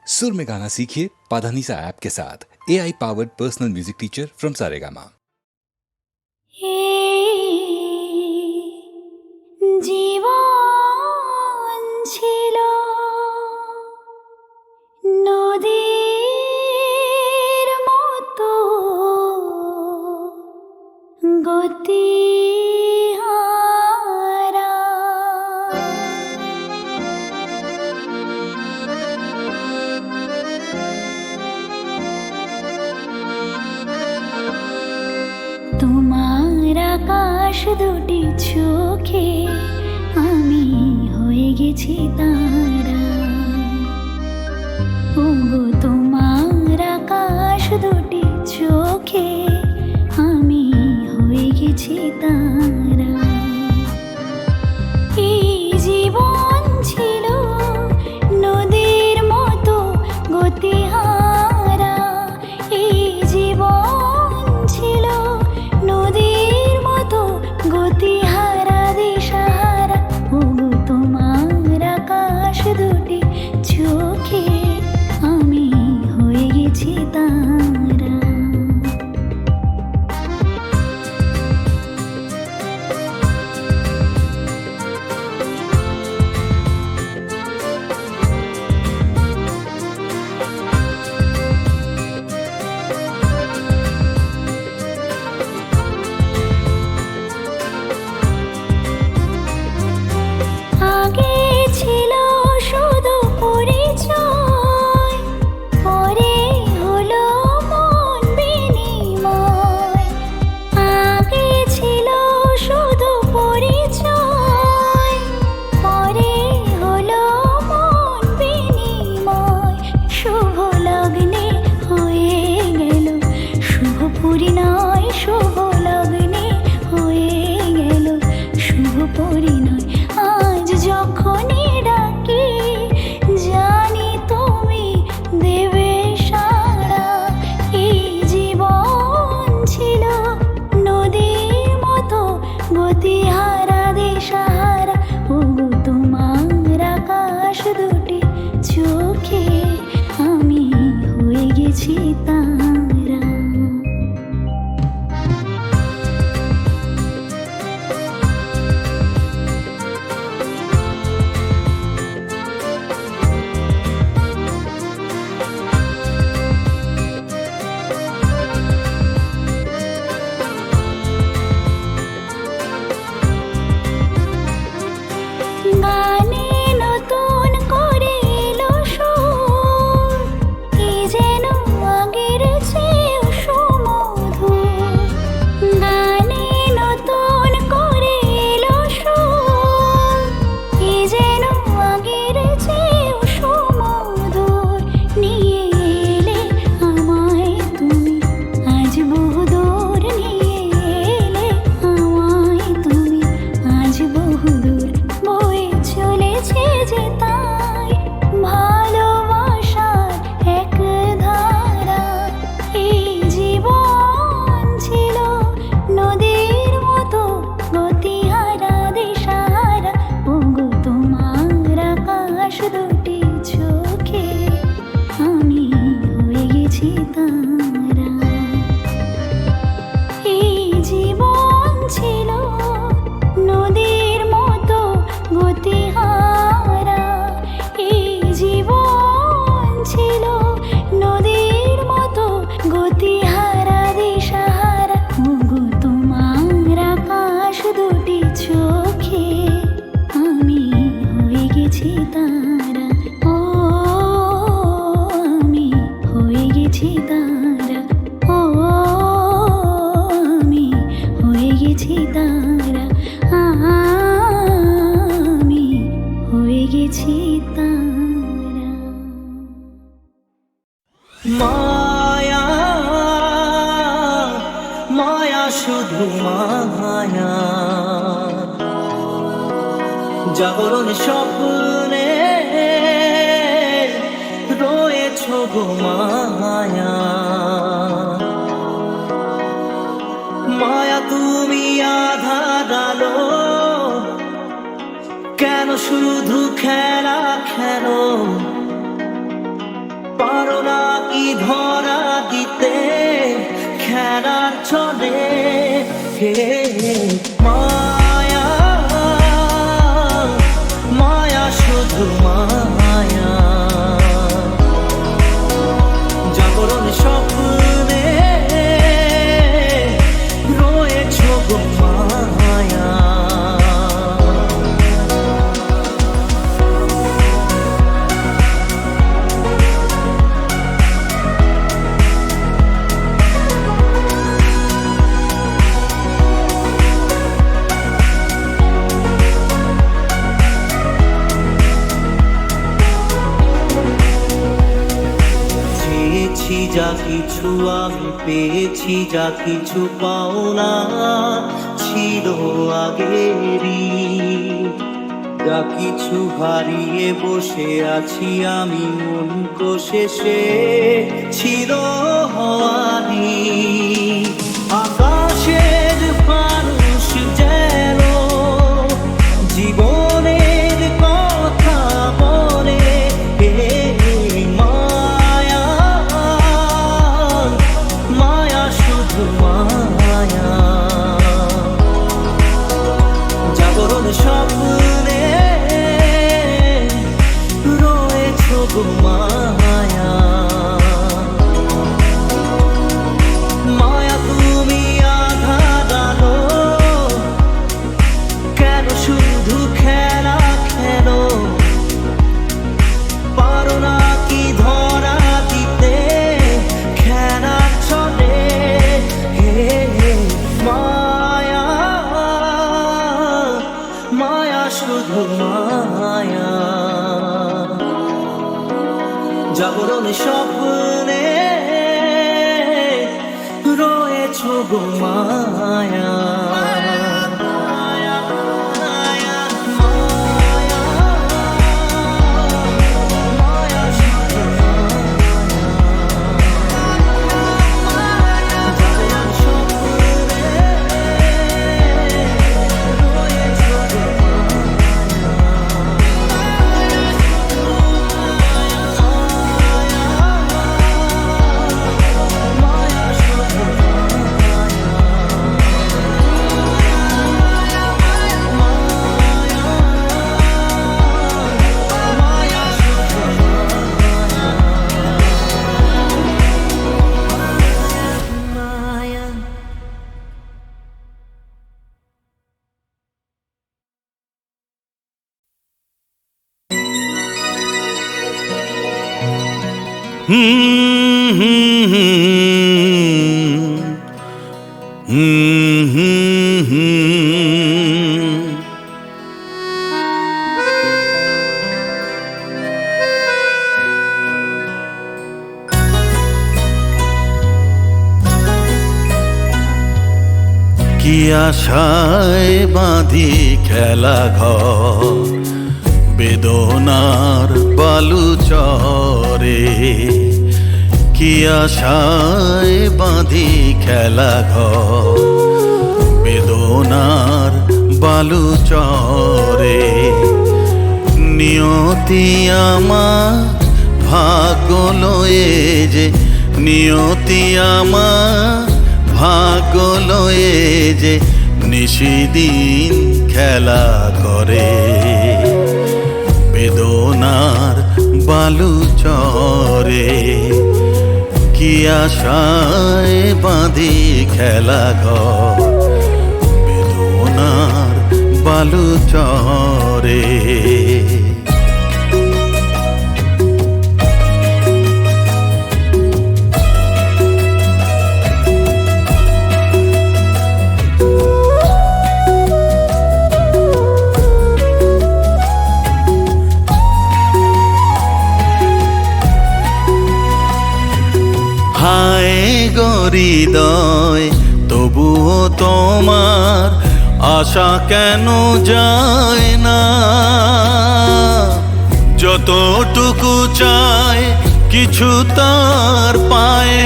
सुर में गाना सीखिए पाधानीसा ऐप के साथ। AI powered personal music teacher from Saregama. জীবন ছিল নদীর মতো গতিহারা, তোমার আকাশ দুটি চোখে আমি হয়ে গেছি তারা। ওগো তোমার আকাশ দুটি চোখে আমি হয়ে গেছি তারা। এই জীবন ছিল নদীর মতো গতিহারা, এই জীবন ছিল নদীর মতো গতিহারা দিশাহারা। ওগো তোমার আকাশ দুটি চোখে আমি হয়ে গেছি তারা। আগে ছিল শুধু পরিচয়, পরে হলো মন বিনিময়। আগে ছিল শুধু পরিচয়, পরে হলো মন বিনিময়। শুভ লগ্নে হয়ে গেল শুভ পরিণয়, শুভ লগ্নে হয়ে গেল শুভ পরিণয়। আজ যখনই ডাকি জানি তুমি দেবে সাড়া। এই জীবন ছিল নদীর মতো গতিহারা দিশাহারা। ওগো তোমার আকাশ দুটি চোখে আমি হয়ে গেছি তারা। গানে নতুন করে এলো সুর, কি যেন আগের চেয়েও সুমধুর। গানে নতুন করে এলো সুর, কি যেন আগের চেয়েও সুমধুর। নিয়ে এলে আমায় তুমি আজ বহুদূর, নিয়ে এলে আমায় তুমি আজ বহুদূর। বয়ে চলেছে যে তাই ভালোবাসার এক ধারা। এই জীবন ছিল নদীর মতো গতিহারা দিশাহারা। ওগো তোমার আকাশ দুটি চোখে আমি হয়ে গেছি তারা। এই জীবন ছিল নদীর মতো গতিহারা, এই জীবন ছিল নদীর মতো গতিহারা দিশাহারা। ওগো তোমার আকাশ দুটি চোখে আমি হয়ে গেছি তারা। ও আমি হয়ে গেছি তারা, ও আমি হয়ে গেছি তারা, আমি হয়ে গেছি তারা। মায়া মায়া শুধু মায়া, জাগরণ স্বপ্নে রয়েছ গো মায়া। মায়া তুমি আধার আলো, কেন শুধু খেলা খেলো? ধরা দিতে খেলার ছলে হে মায়া মায়া শুধু মায়া জাগরণ স্বপ্নে রয়েছ গো মায়া চেয়েছি যা কিছু আমি পেয়েছি যা কিছু পাওনা ছিল আগেরই যা কিছু হারিয়ে বসে আছি আমি মন কোষে ছিল হওয়ারি আকাশের মানুষ যেন জীবনের কথা বলে মায়া মায়া শুধু মায়া জাগরণ স্বপ্নে রয়েছ গো মায়া মায়া তুমি আধার আলো কেন শুধু খেলা খেলো পারো না কি ধরা দিতে খেলার ছলে হে মায়া মায়া শুধু মায়া জাগরণ স্বপ্নে রয়েছ গো মায়া কি আশায় বাঁধি খেলা ঘর বেদনার বালু চরে কি আশায় বাঁধি খেলা ঘর বেদনার বালু চরে নিয়তি আমার ভাগ্য লয়ে যে নিয়তি আমার ভাগ্য লয়ে যে নিশিদিন খেলা করে বেদনার বালু চরে কি আশায় বাঁধি খেলা ঘর বেদনার বালু চরে হায় হৃদয় তবুও তোমার আশা কেন যায় না যতটুকু চায় কিছু তার পায়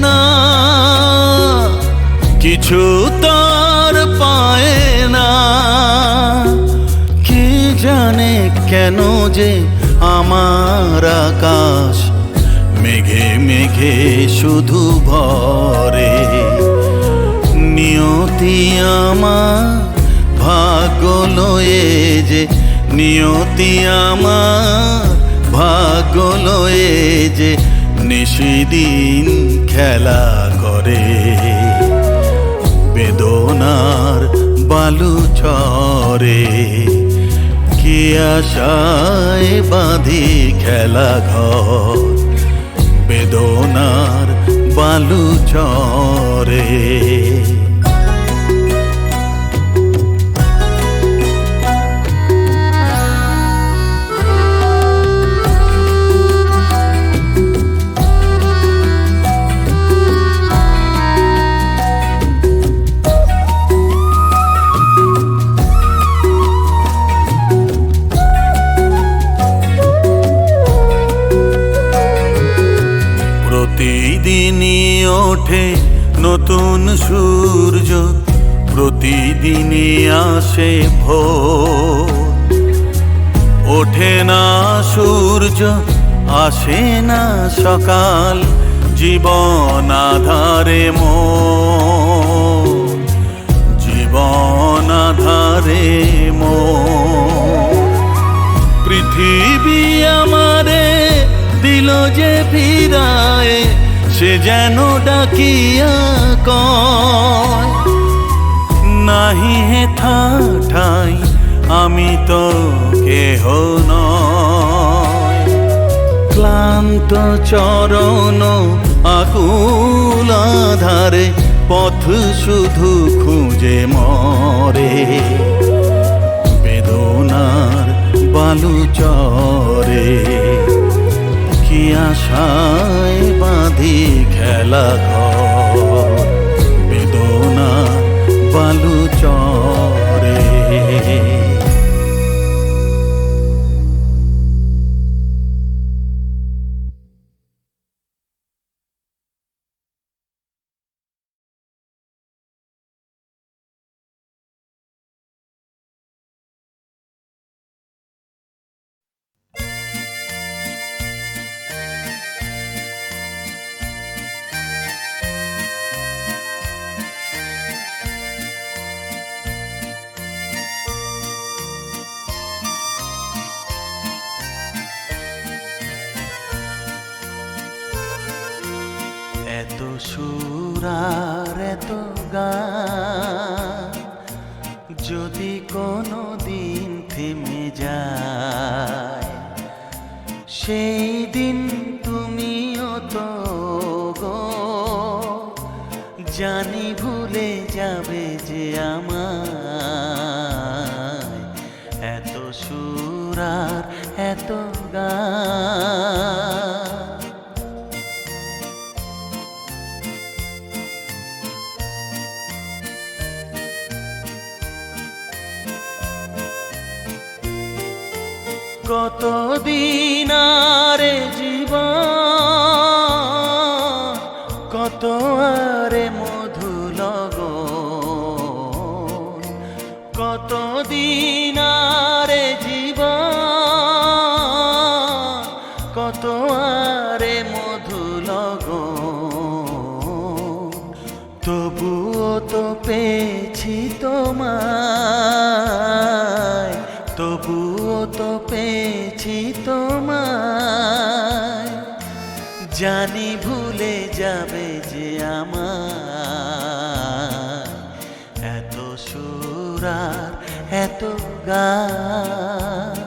না কিছু তার পায় না কে জানে কেন যে আমার আকাশ মেঘে মেঘে শুধু ভরে। নিয়তি আমার ভাগ্য লয়ে যে, নিয়তি আমার ভাগ্য লয়ে যে নিশিদিন খেলা করে। বেদনার বালু চরে, কি আশায় বাঁধি খেলা ঘর। বেদনার বালু চরে। প্রতিদিনই ওঠে নতুন সূর্য, প্রতিদিনই আসে ভোর। ওঠে না সূর্য, আসে না সকাল, জীবন আধারে মোর, জীবন আধারে মোর। পৃথিবী আমারে দিল যে ফিরায়, সে যেন ডাকিয়া কয়, নাহি হেথা ঠাই আমি তো কেহ নয়। ক্লান্ত চরণ আকুল আধারে, পথ শুধু খুঁজে মরে। বেদনার বালু চরে, কি আশায় বাঁধি খেলা ঘর। বেদনার বালু চরে। এত সুর আর এত গান যদি কোনো দিন থেমে যায়, সেই দিন তুমিও তো গো জানি ভুলে যাবে যে আমায়। এত সুর আর এত গান কতদিন আরে জীবন, কত আরে মধু লগন। কতদিন আরে জীবন, কত আরে মধু লগন। তবুও তো পেয়েছি তোমায়, তবুও তো পেয়েছি তোমায়। জানি ভুলে যাবে যে আমায়। এত সুর আর এত গান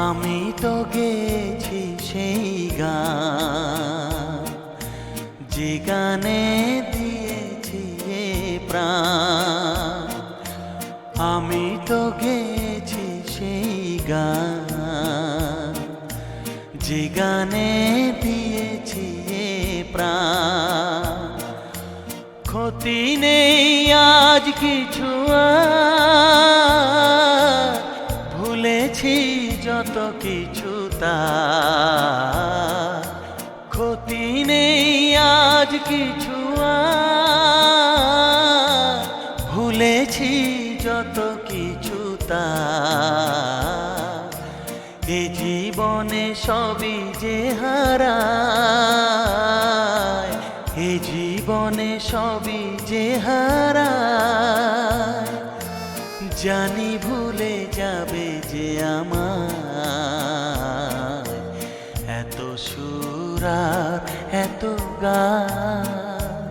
আমি তো গেছি সেই গান, যে গানে দিয়েছি এ প্রাণ। আমি তো গেছি সেই গান, যে গানে দিয়েছি এ প্রাণ। ক্ষতি নেই আজ কিছু আর, ভুলেছি যত কিছু তার। ক্ষতি নেই আজ কিছু আর, তার এ জীবনে সবই যে হারায়, এ জীবনে সবই যে হারায়, জানি ভুলে যাবে যে আমার এত সুর আর এত গান,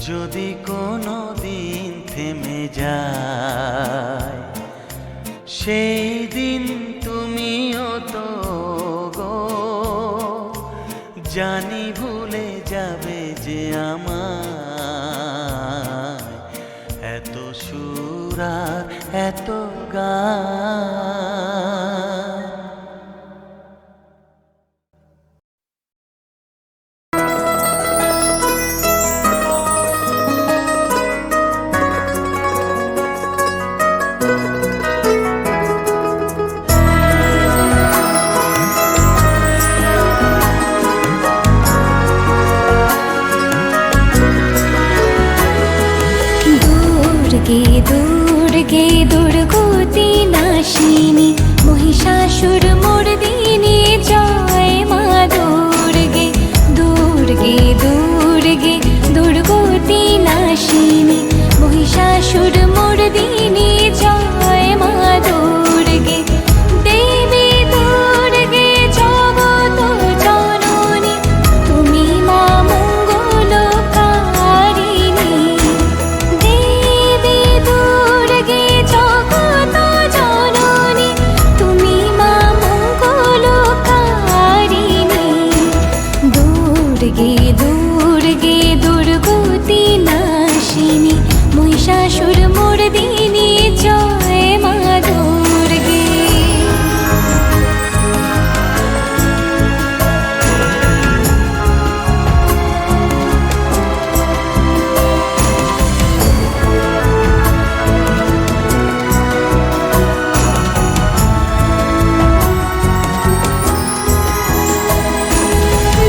যদি কোনো দিন থেমে যায় সেই দিন তুমিও তো গো জানি ভুলে যাবে যে আমার এত সুর আর এত গান। দুর্গে দুর্গতি নাশিনী মহিষাসুর মর্দিনী জয় মা দুর্গে। দুর্গে দুর্গে দুর্গতি নাশিনী মহিষাসুর মর্দিনী জয় মা দুর্গে। দেবী দুর্গে জগত জননী তুমি মা মঙ্গলকারিণী। দেবী দুর্গে জগত জননী তুমি মা মঙ্গলকারিণী। দুর্গে দুর্গে দুর্গতি নাশিনী মহিষাসুর মর্দিনী জয় মা দুর্গে।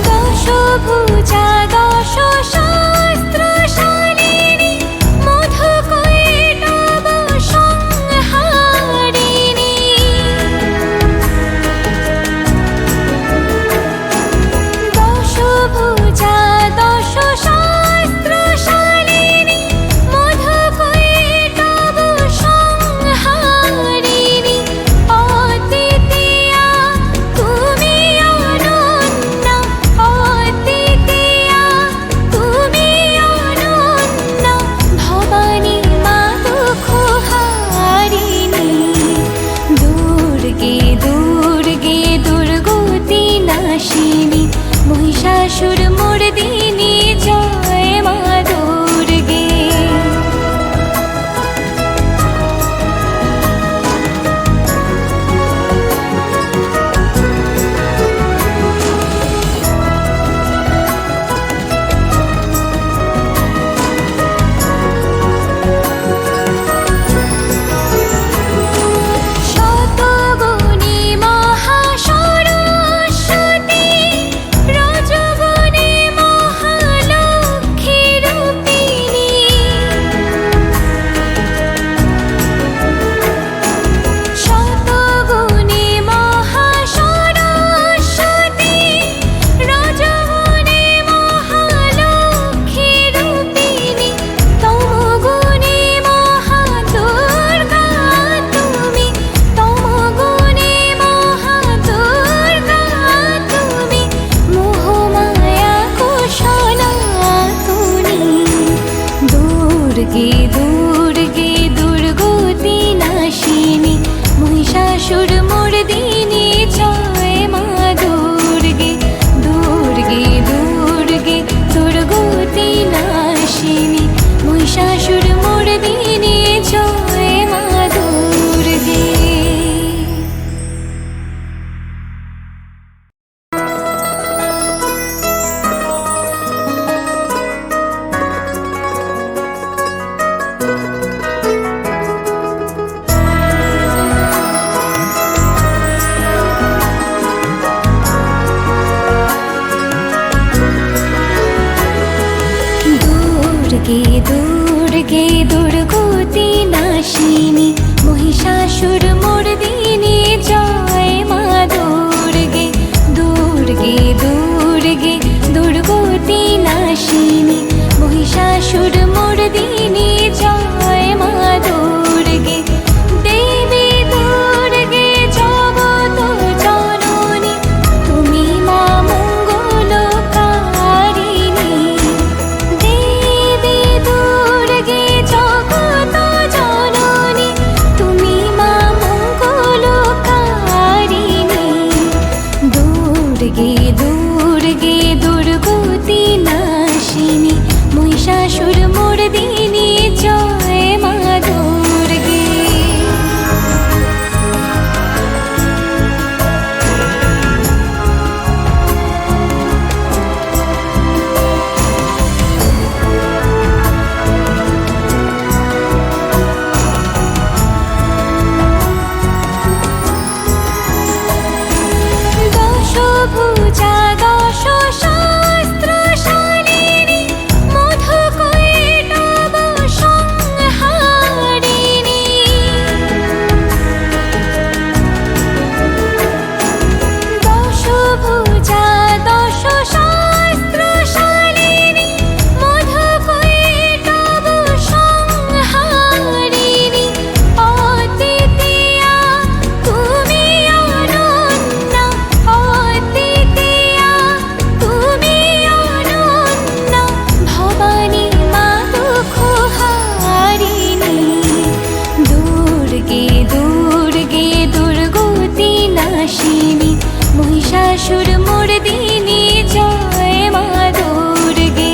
দশভুজা দশ শাস্ত্রশালিনী মধুকৈটব সংহারিণী। দশভুজা দশ শাস্ত্রশালিনী মধুকৈটব সংহারিণী। অদ্বিতীয়া তুমি অনন্যা, অদ্বিতীয়া তুমি অনন্যা, ভবানী মা দুঃখহারিণী। দুর্গে দুর্গে দুর্গতি নাশিনী মহিষাসুর মর্দিনী জয় মা দুর্গে। শতগুণী মহাসরস্বতী রজগুণী মহালক্ষ্মী রূপিণী। শতগুণী মহাসরস্বতী রজগুণী মহালক্ষ্মী রূপিণী। তমগুণী মহাদুর্গা তুমি, তমগুণী মহাদুর্গা তুমি, মোহমায়া কুশলা তুমি। দুর্গে দুর্গে দুর্গতি নাশিনী মহিষাসুর মর্দিনী জয় মা দুর্গে। দুর্গে দুর্গে দুর্গতি নাশিনী মহিষাসুর মর্দিনী জয় মা দুর্গে। দুর্গে দুর্গে দুর্গতি নাশিনী মহিষাসুর মর্দিনী জয় মা দুর্গে দুর্গে দুর্গে দুর্গতি নাশিনী মহিষাসুর মর্দিনী জয় মা দুর্গে দেবী দুর্গে জগত জননী তুমি মা মঙ্গলকারিণী দেবী দুর্গে জগত জননী তুমি মা মঙ্গলকারিণী দুর্গে দুর্গে দুর্গতি নাশিনী মহিষাসুর মর্দিনী জয় মা দুর্গে দশভুজা দশ শাস্ত্রশালিনী মধুকৈটভ সংহারিণী দশভুজা দশ শাস্ত্রশালিনী মধুকৈটভ সংহারিণী অদ্বিতীয়া তুমি অনন্যা অদ্বিতীয়া তুমি অনন্যা ভবানী মা দুঃখহারিণী দুর্গে দুর্গে দুর্গতি নাশিনী মহিষাসুর মর্দিনী জয় মা দুর্গে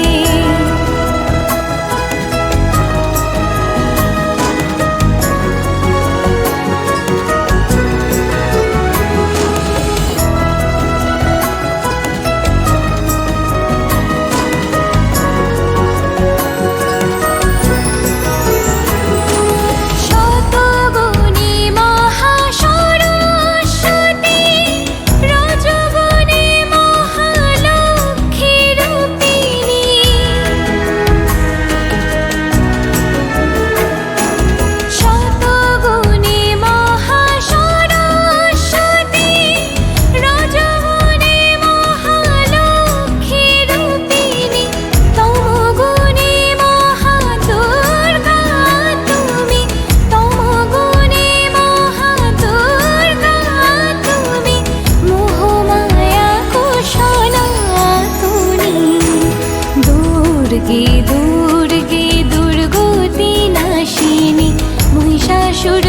শতগুণী মহাসরস্বতী রজগুণী মহালক্ষ্মী রূপিণী শতগুণী মহাসরস্বতী রজগুণী মহালক্ষ্মী রূপিণী তমগুণী মহাদুর্গা তুমি তমগুণী মহাদুর্গা তুমি মোহমায়া কোশলা তুমি দুর্গে দুর্গে দুর্গতি নাশিনী মহিষাসুর